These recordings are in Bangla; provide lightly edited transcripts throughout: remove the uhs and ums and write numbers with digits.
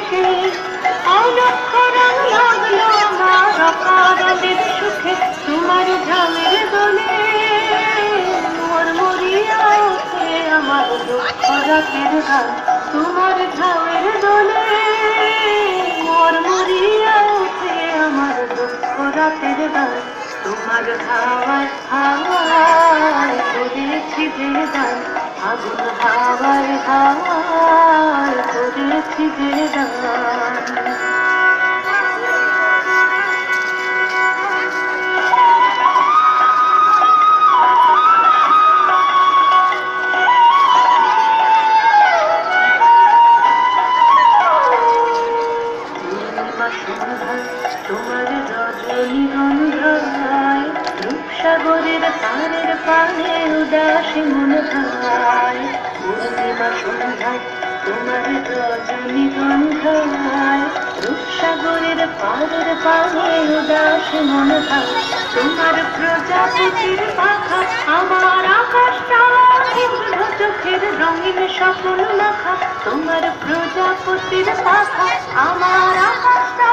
সেই অলক্ষ রং লাগলো আমার অকারণের সুখে তোমার ঢামের দোলে মোর মরিয়া ওঠে আমার দুঃখ রাতের গান তোমার ঢামের দোলে মোর মরিয়া ওঠে আমার দুঃখ রাতের গান তোমার হাওয়ায় হাওয়ায় করেছি যে গান আগুন হাওয়ায় হাওয়ায় করেছি যে গান তোমার রজনীগন্ধায় রূপসাগরের পাড়ের পাড়ে উদাসী মন ভাই পূর্ণিমা সন্ধ্যায় তোমার রজনীগন্ধায় রূপসাগরের পাড়ের পাড়ে উদাসী মন ভাই তোমার প্রজাপতির পাখা আমার আকাশটা চোখের রঙিন স্বপ্ন লেখা তোমার প্রজাপতির পাখা আমার আকাশটা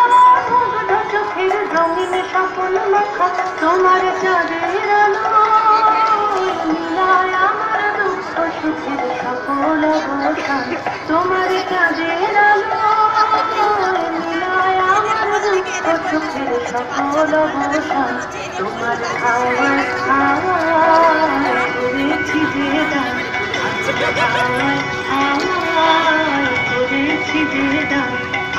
চোখের রঙিন স্বপ্ন লেখা তোমার চাঁদের আলো মিলায় আমার দুঃখ সুখের সকল অবসান তোমার চাঁদের আলো মিলায় আমার দুঃখ সুখের সকল অবসান তোমার হাওয়ায় হাওয়ায় করেছি যে গান হাওয়ায় হাওয়ায় করেছি যে গান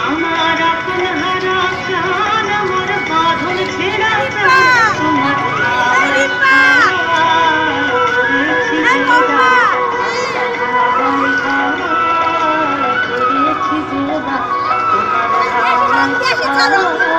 আমার আপন হারা প্রাণ আমার বাঁধন ছেঁড়া প্রাণ তোমার হাওয়ায় হাওয়ায় করেছি যে গান হাওয়ায় হাওয়ায় করেছি যে গান তোমার হাওয়ায় হাওয়ায়